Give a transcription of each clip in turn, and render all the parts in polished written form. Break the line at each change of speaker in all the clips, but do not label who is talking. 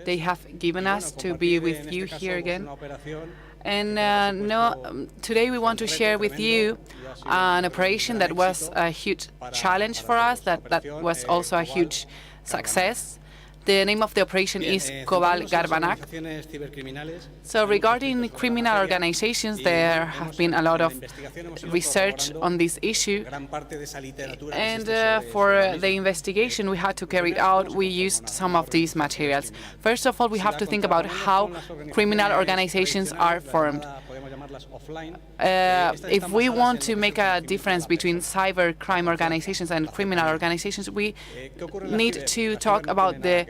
they have given us to be with you here again. And today we want to share with you an operation that was a huge challenge for us, that was also a huge success. The name of the operation is Cobal Garbanac. So regarding criminal organizations, there have been a lot of research on this issue. And for the investigation we had to carry it out, we used some of these materials. First of all, we have to think about how criminal organizations are formed. If we want to make a difference between cybercrime organizations and criminal organizations, we need to talk about the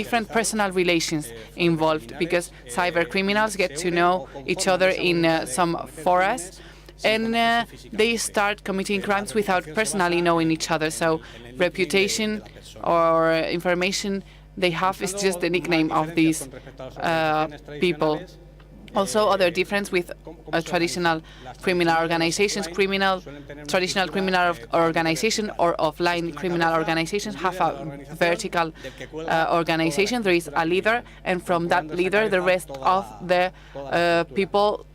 different personal relations involved, because cyber criminals get to know each other in some forums, and they start committing crimes without personally knowing each other. So reputation or information they have is just the nickname of these people. Also, other difference with traditional criminal organizations. Traditional criminal organization or offline criminal organizations have a vertical organization. There is a leader, and from that leader, the rest of the people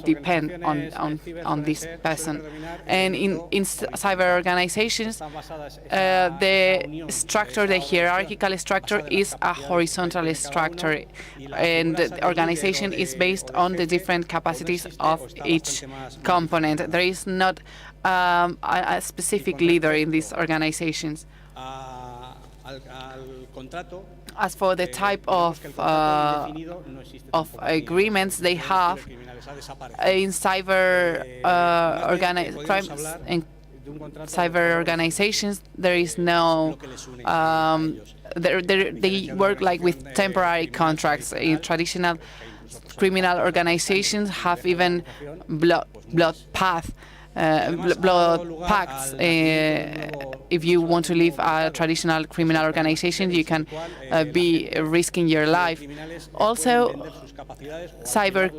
depend on this person. And in cyber organizations, the structure, the hierarchical structure, is a horizontal structure, and the organization is based on the different capacities of each component. There is not a specific leader in these organizations. As for the type of agreements they have in cyber organizations, there is no. They work like with temporary contracts. In traditional criminal organizations have even blood pacts. If you want to leave a traditional criminal organization, you can be risking your life. Also, cyber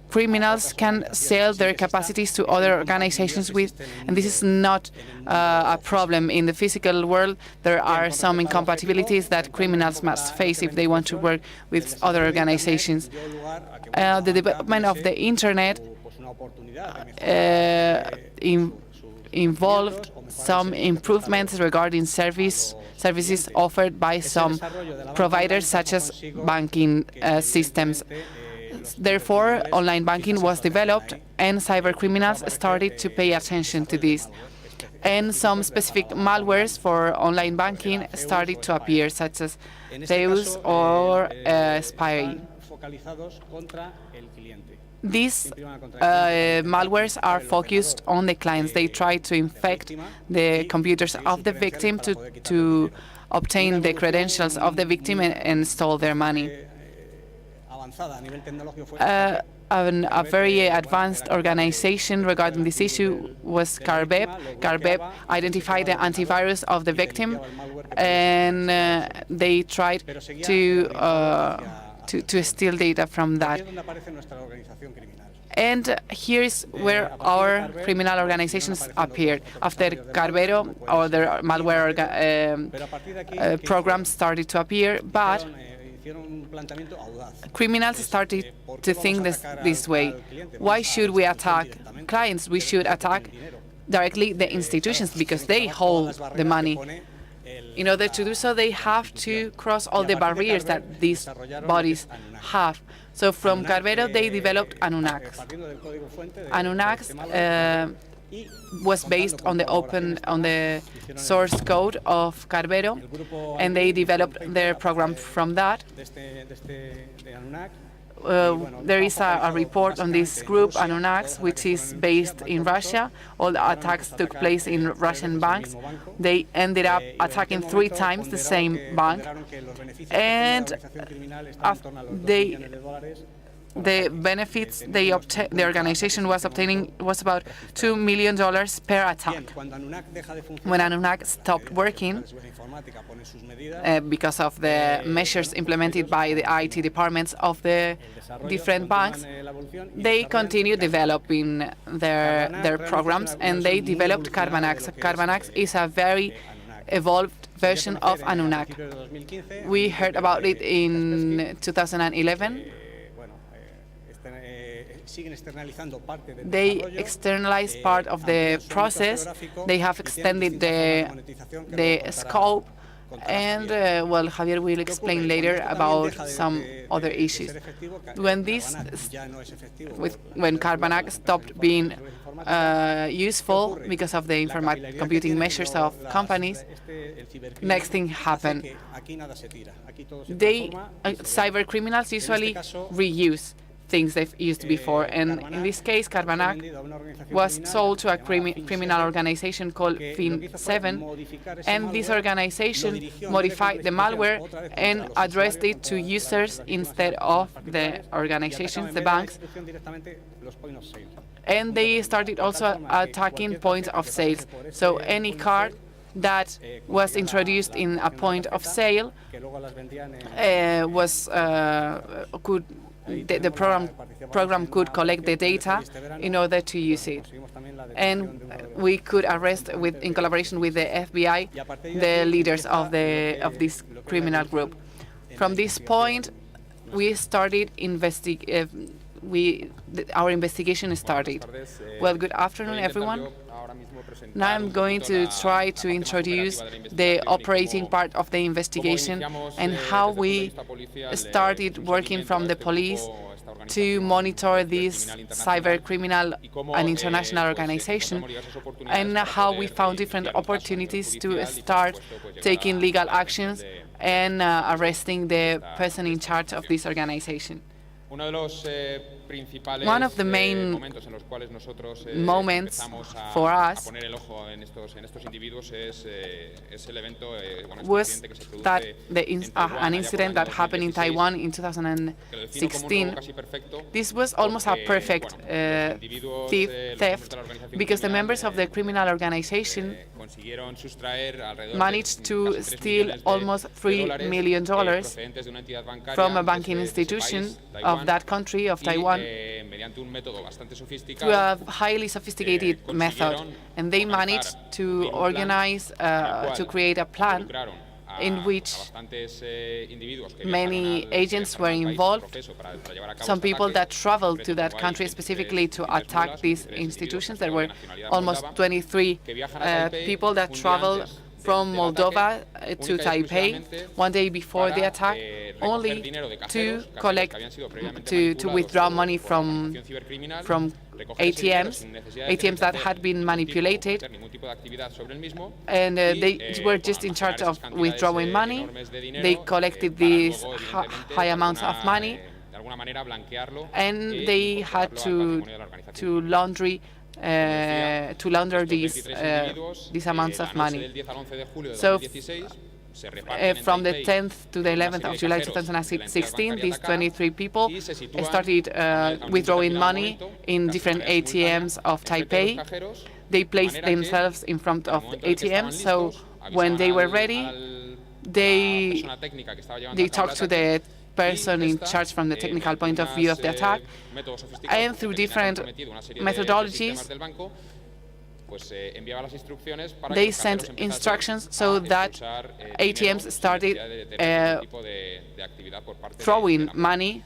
criminals can sell their capacities to other organizations and this is not a problem. In the physical world, there are some incompatibilities that criminals must face if they want to work with other organizations. The development of the Internet involved some improvements regarding services offered by some providers, such as banking systems. Therefore, online banking was developed, and cybercriminals started to pay attention to this. And some specific malwares for online banking started to appear, such as Deus or Spy. These malwares are focused on the clients. They try to infect the computers of the victim to obtain the credentials of the victim and steal their money. A very advanced organization regarding this issue was CARBEB. CARBEB identified the antivirus of the victim, and they tried to steal data from that. And here is where our criminal organizations appeared. After Carbero, other malware programs started to appear, but criminals started to think this way. Why should we attack clients? We should attack directly the institutions, because they hold the money. In order to do so, they have to cross all the barriers that these bodies have. So from Carbero, they developed Anunax. Anunax was based on the source code of Carbero, and they developed their program from that. There is a report on this group, Anunax, which is based in Russia. All the attacks took place in Russian banks. They ended up attacking 3 times the same bank, and the benefits the organization was obtaining was about $2 million per attack. When Anunax stopped working, because of the measures implemented by the IT departments of the different banks, they continued developing their programs, and they developed Carbanax. Carbanax is a very evolved version of Anunnaki. We heard about it in 2011. They externalized part of the process. They have extended the scope. And, well, Javier will explain later about some other issues. When when Carbanak stopped being useful because of the computing measures of companies, next thing happened. Cyber criminals usually reuse things they've used before. And in this case, Carbanak was sold to a criminal organization called FIN7, and this organization modified the malware and addressed it to users instead of the organizations, the banks. And they started also attacking points of sales. So any card that was introduced in a point of sale the program could collect the data in order to use it. And we could arrest, in collaboration with the FBI, the leaders of this criminal group. From this point, we started our investigation started. Well, good afternoon, everyone. Now I'm going to try to introduce the operating part of the investigation and how we started working from the police to monitor this cyber criminal and international organization, and how we found different opportunities to start taking legal actions and arresting the person in charge of this organization. One of the main moments for us was that an incident that happened in Taiwan in 2016. This was almost a perfect theft because the members of the criminal organization managed to steal almost $3 million from a banking institution of that country, of Taiwan, through a highly sophisticated method. And they managed to organize, to create a plan in which many agents were involved, some people that traveled to that country specifically to attack these institutions. There were almost 23 people that traveled from Moldova to Taipei one day before the attack, only to withdraw money from ATMs that had been manipulated, and they were just in charge of withdrawing money. They collected these high amounts of money, and they had to launder these amounts of money. So from the 10th to the 11th of July 2016, these 23 people started withdrawing money in different ATMs of Taipei. They placed themselves in front of the ATMs, so when they were ready, they talked to the person in charge from the technical point of view of the attack, and through different methodologies, they sent instructions so that ATMs started throwing money,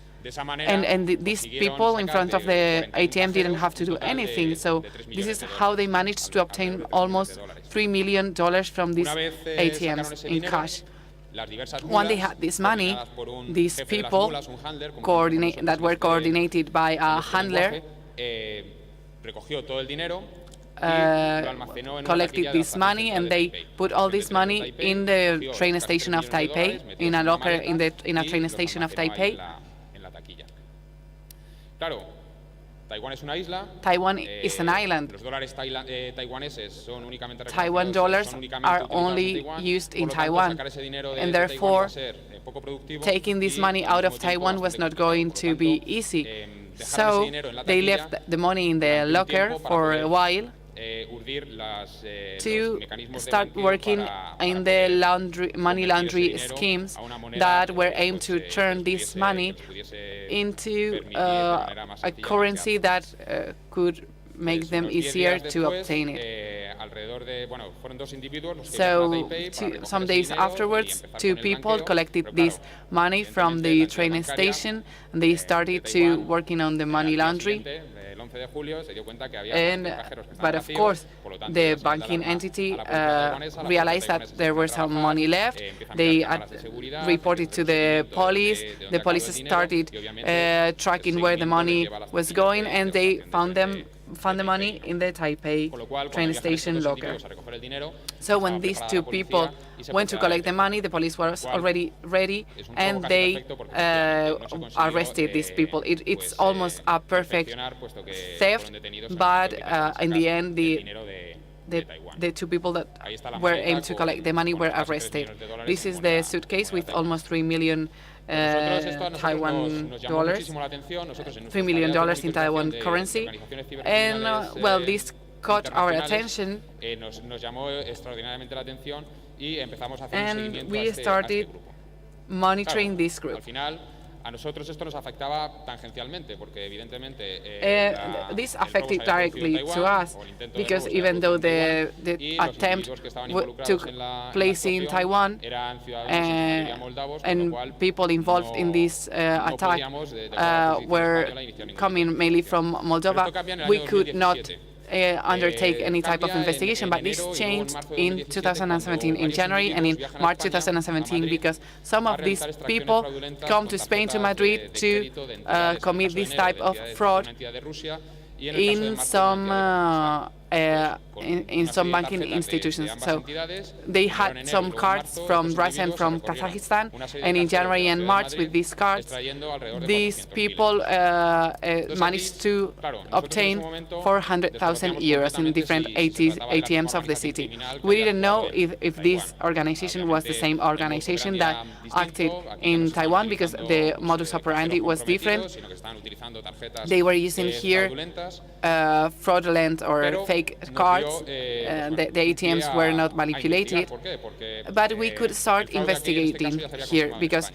and these people in front of the ATM didn't have to do anything. So this is how they managed to obtain almost $3 million from these ATMs in cash. When they had this money, these people that were coordinated by a handler collected this money, and they put all this money in the train station of Taipei, in a locker in a train station of Taipei. Taiwan is an island. Taiwan dollars are only used in Taiwan, and therefore taking this money out of Taiwan was not going to be easy. So they left the money in the locker for a while to start working in the money laundry schemes that were aimed to turn this money into a currency that could make them easier to obtain it. So some days afterwards, two people collected this money from the train station, and they started to working on the money laundering. But of course, the banking entity realized that there was some money left. They reported to the police. The police started tracking where the money was going, and they found the money in the Taipei train station locker. So when these two people went to collect the money, the police was already ready, and they arrested these people. It's almost a perfect theft, but in the end, the two people that were aimed to collect the money were arrested. This is the suitcase with almost 3 million Taiwan dollars, $3 million in Taiwan currency, and well, this caught our attention, and we started monitoring this group. This affected directly to us, because even though the attempt took place in Taiwan, and people involved in this attack were coming mainly from Moldova, we could not undertake any type of investigation, but this changed in 2017, in January and in March 2017, because some of these people come to Spain, to Madrid, to commit this type of fraud in some banking institutions. So they had some cards from Russia and from Kazakhstan, and in January and March, with these cards, these people managed to obtain 400,000 euros in different ATMs of the city. We didn't know if this organization was the same organization that acted in Taiwan, because the modus operandi was different. They were using here fraudulent or fake cards. The ATMs were not manipulated, but we could start investigating here, because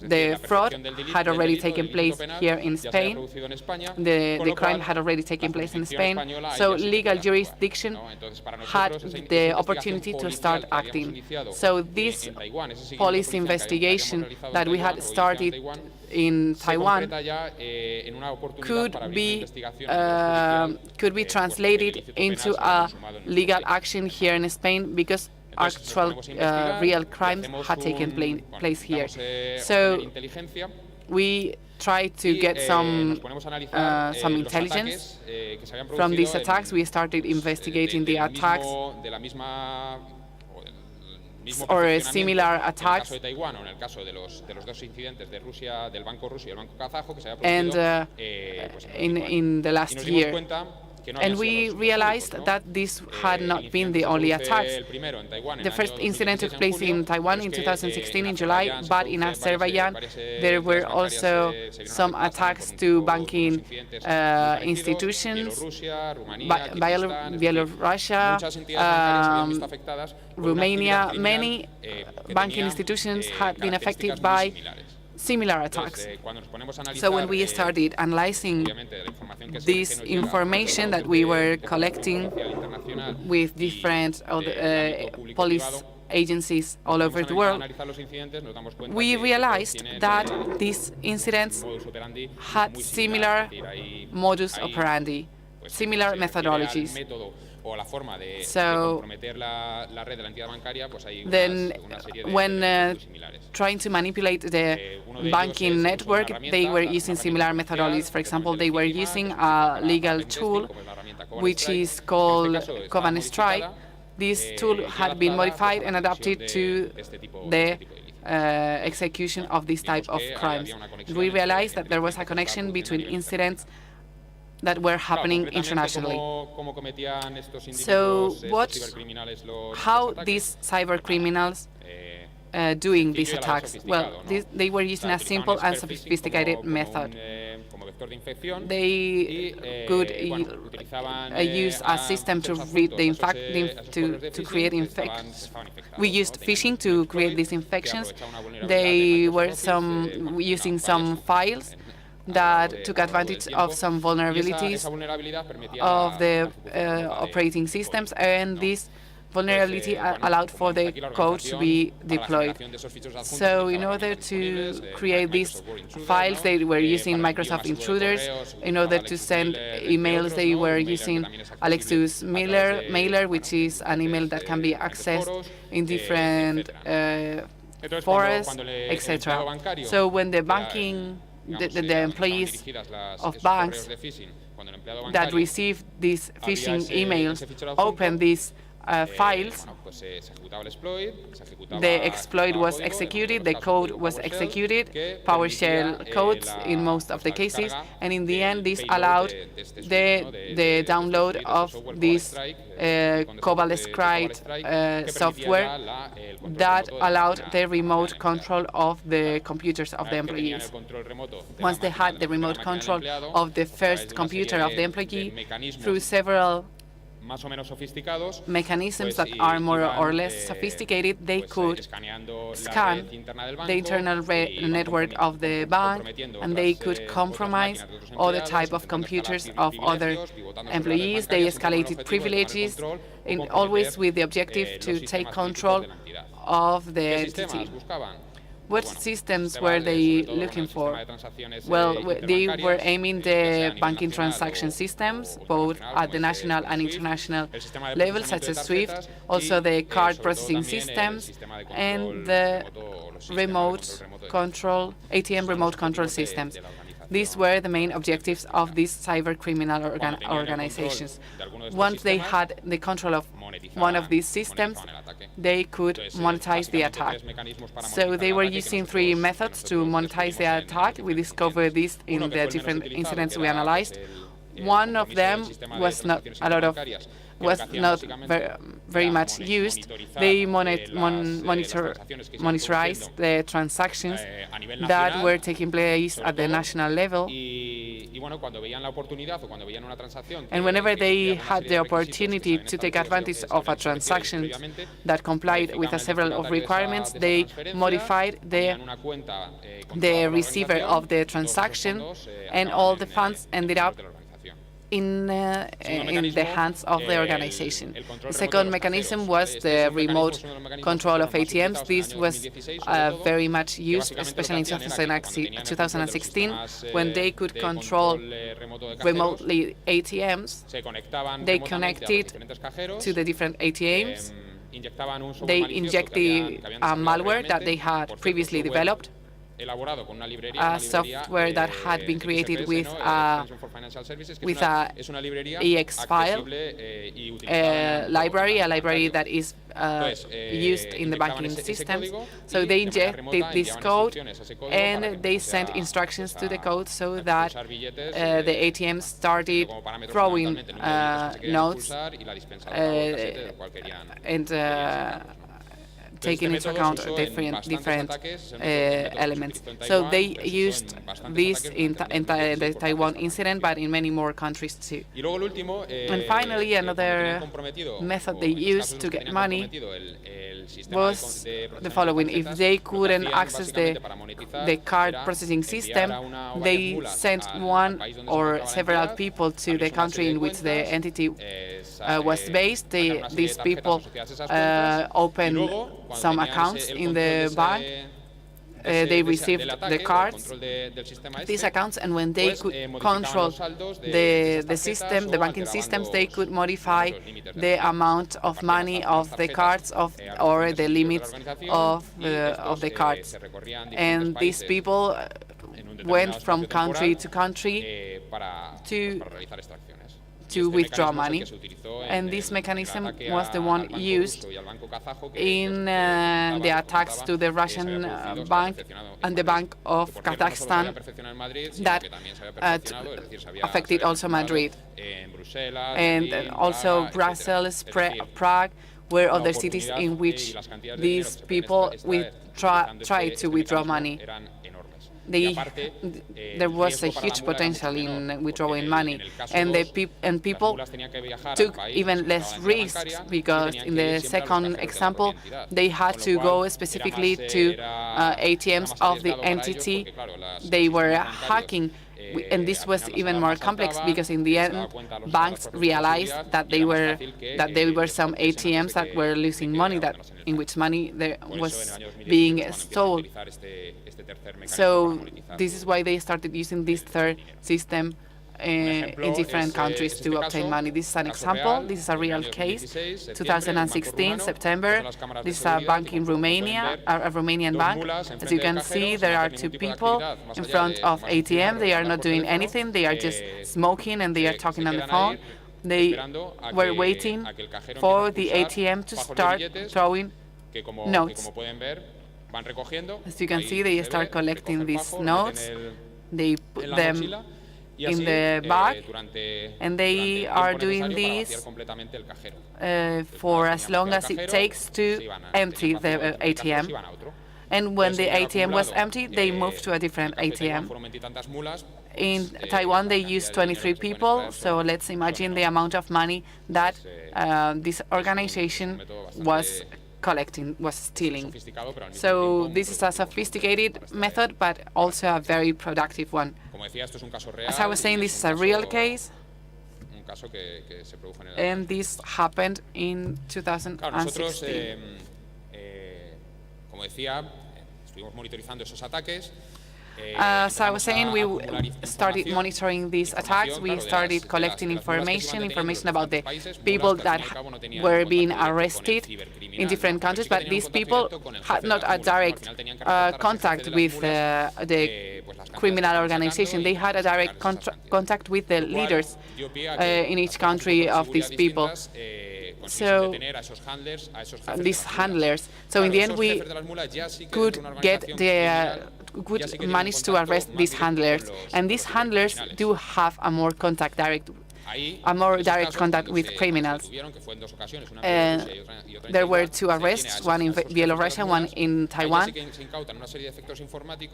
the fraud had already taken place here in Spain. The crime had already taken place in Spain, so legal jurisdiction had the opportunity to start acting. So this police investigation that we had started in Taiwan could be translated into a legal action here in Spain, because actual real crimes had taken place here. So we tried to get some intelligence from these attacks. We started investigating the attacks or similar attacks, and in the last year. And we realized that this had not been the only attacks. The first incident took place in Taiwan in 2016 in July, but in Azerbaijan there were also some attacks to banking institutions, Belarus, Romania. Many banking institutions had been affected by similar attacks. So when we started analyzing this information that we were collecting with different police agencies all over the world, we realized that these incidents had similar modus operandi, similar methodologies. So then, when trying to manipulate the banking network, they were using similar methodologies. For example, they were using a legal tool which is called Command Strike. This tool had been modified and adapted to the execution of this type of crimes. We realized that there was a connection between incidents that were happening internationally. So how these cyber criminals doing these attacks? Well, they were using a simple and sophisticated method. They could use a system to read the to create infections. We used phishing to create these infections. They were using some files that took advantage of some vulnerabilities of the operating systems, and this vulnerability allowed for the code to be deployed. So in order to create these files, they were using Microsoft intruders. In order to send emails, they were using Alexis mailer, which is an email that can be accessed in different forums, etc. So when the employees of banks that receive these phishing emails open these files, the exploit was executed, the code was executed, PowerShell codes in most of the cases, and in the end this allowed the download of this Cobalt Script software that allowed the remote control of the computers of the employees. Once they had the remote control of the first computer of the employee through several mechanisms that are more or less sophisticated, they could scan the internal network of the bank, and they could compromise other type of computers of other employees. They escalated privileges, always with the objective to take control of the entity. What systems were they looking for? Well, they were aiming the banking transaction systems, both at the national and international level, such as SWIFT, also the card processing systems, and the remote control, ATM remote control systems. These were the main objectives of these cybercriminal organizations. Once they had the control of one of these systems, they could monetize the attack. So they were using 3 methods to monetize the attack. We discovered this in the different incidents we analyzed. One of them was not very much used. They monitorized the transactions that were taking place at the national level. And whenever they had the opportunity to take advantage of a transaction that complied with several of requirements, they modified the receiver of the transaction, and all the funds ended up in the hands of the organization. The second mechanism was the remote control of ATMs. This was very much used, especially in 2016, when they could control remotely ATMs. They connected to the different ATMs. They injected malware that they had previously developed, a software that had been created with a EX file library, a library that is used in the banking systems. So they injected this code, and they sent instructions to the code so that the ATM started throwing notes and taking into account different elements. So they used this in the Taiwan incident, but in many more countries too. And finally, another method they used to get money was the following. If they couldn't access the card processing system, they sent one or several people to the country in which the entity was based. These people opened some accounts in the bank. They received the cards, these accounts, and when they could control the system, the banking systems, they could modify the amount of money of the cards or the limits of the cards. And these people went from country to country to withdraw money, and this mechanism was the one used in the attacks to the Russian bank and the Bank of Kazakhstan that affected also Madrid, and also Brussels, Prague, were other cities in which these people tried to withdraw money. There was a huge potential in withdrawing money, and people took even less risks, because in the second example, they had to go specifically to ATMs of the entity they were hacking. and this was even more complex because in the end, banks realized that there were some ATMs that were losing money, in which money there was being stolen. So this is why they started using this third system in different countries to obtain money. This is an example. This is a real case. 2016, September. This is a bank in Romania, a Romanian bank. As you can see, there are two people in front of ATM. They are not doing anything. They are just smoking and they are talking on the phone. They were waiting for the ATM to start throwing notes. As you can see, they start collecting these notes. They put them in the bag, and they are doing this for as long as it takes to empty the ATM. And when the ATM was empty, they moved to a different ATM. In Taiwan, they used 23 people, so let's imagine the amount of money that this organization was stealing. So this is a sophisticated method, but also a very productive one. As I was saying, this is a real case, and this happened in 2016. As I was saying, we started monitoring these attacks. We started collecting information about the people that were being arrested in different countries, but these people had not a direct contact with the criminal organization. They had a direct contact with the leaders in each country of these people. So these handlers. So in the end, we could manage to arrest these handlers, and these handlers do have a more direct contact with criminals. There were two arrests, one in Belarus and one in Taiwan.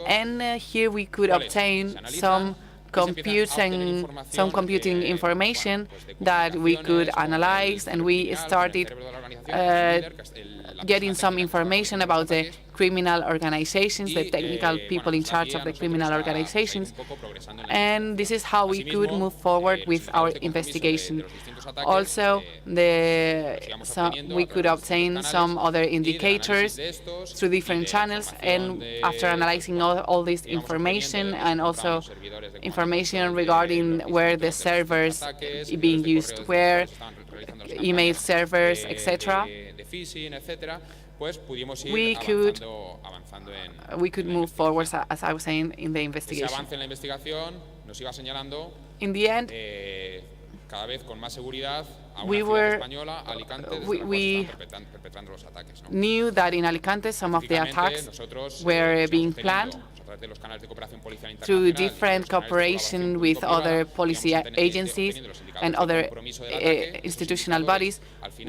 And here we could obtain some computing information that we could analyze, and we started getting some information about the criminal organizations, the technical people in charge of the criminal organizations, and this is how we could move forward with our investigation. Also, we could obtain some other indicators through different channels, and after analyzing all this information and also information regarding where the servers being used, where email servers, etc., we could move forward, as I was saying, in the investigation. In the end, we knew that in Alicante some of the attacks were being planned through different cooperation with other policy agencies and other institutional bodies.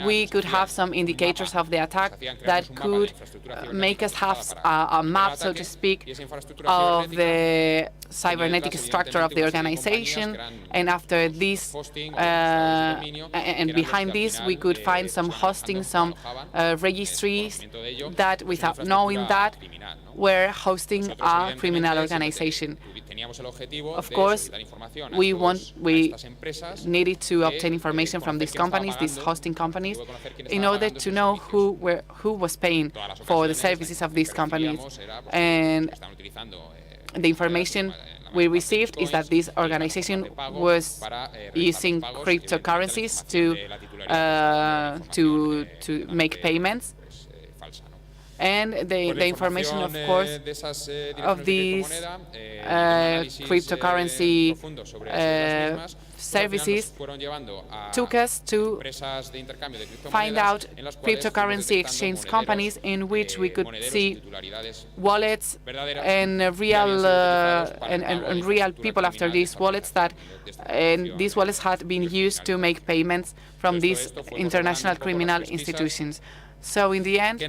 We could have some indicators of the attack that could make us have a map, so to speak, of the cybernetic structure of the organization, and after this and behind this we could find some hosting, some registries that, without knowing that, were hosting a criminal organization. Of course, we needed to obtain information from these companies, these hosting companies, in order to know who was paying for the services of these companies. And the information we received is that this organization was using cryptocurrencies to make payments. And the information, of course, of these cryptocurrency services took us to find out cryptocurrency exchange companies in which we could see wallets and real people after these wallets, and these wallets had been used to make payments from these international criminal institutions. So in the end,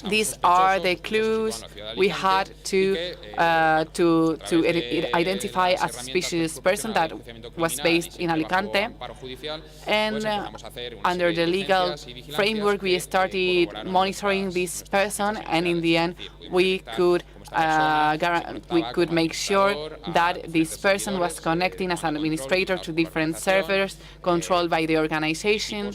these are the clues we had to identify a suspicious person that was based in Alicante. And under the legal framework, we started monitoring this person, and in the end, we could make sure that this person was connecting as an administrator to different servers controlled by the organization.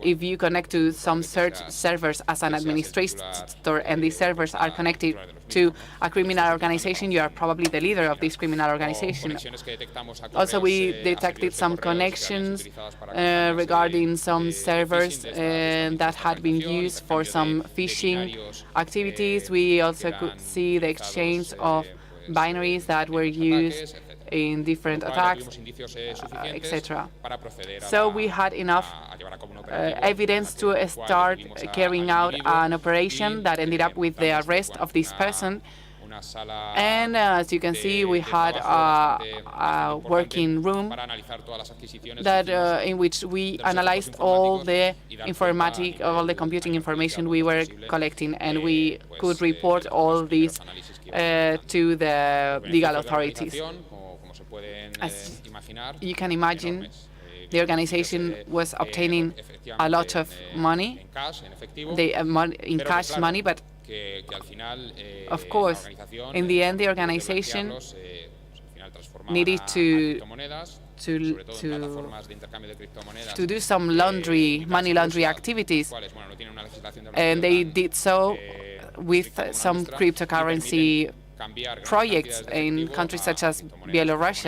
If you connect to some servers as an administrator and these servers are connected to a criminal organization, you are probably the leader of this criminal organization. Also, we detected some connections regarding some servers that had been used for some phishing activities. We also could see the exchange of binaries that were used in different attacks, etc. So we had enough evidence to start carrying out an operation that ended up with the arrest of this person. And as you can see, we had a working room that in which we analyzed all the computing information we were collecting, and we could report all these to the legal authorities. As you can imagine, the organization was obtaining a lot of money, in cash money, but of course, in the end, the organization needed to do some money laundering activities, and they did so with some cryptocurrency projects in countries such as Belarus,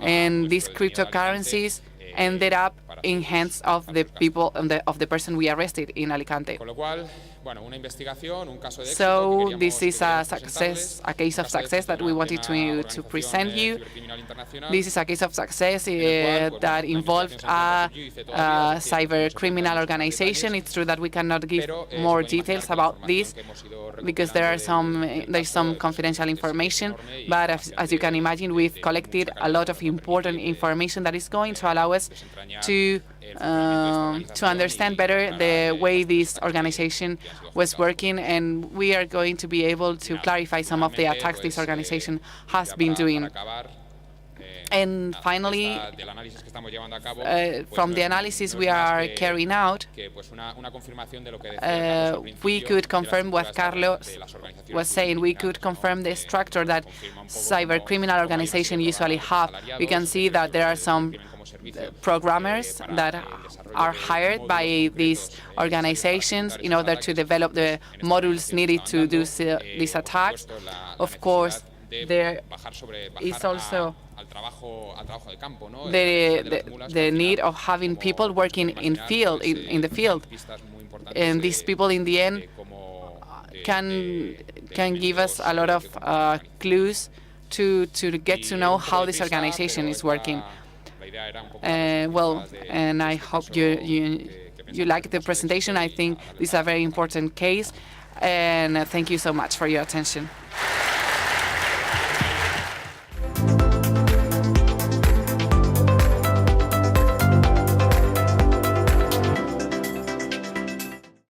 and these cryptocurrencies ended up in hands of the people of the person we arrested in Alicante. So this is a case of success that we wanted to present you. This is a case of success that involved a cyber criminal organization. It's true that we cannot give more details about this because there's some confidential information, but as you can imagine, we've collected a lot of important information that is going to allow us to understand better the way this organization was working, and we are going to be able to clarify some of the attacks this organization has been doing. And finally, from the analysis we are carrying out, we could confirm what Carlos was saying. We could confirm the structure that cyber criminal organizations usually have. We can see that there are some programmers that are hired by these organizations in order to develop the modules needed to do these attacks. Of course, there is also the need of having people working in the field, and these people in the end can give us a lot of clues to get to know how this organization is working. And I hope you like the presentation. I think this is a very important case, and thank you so much for your attention.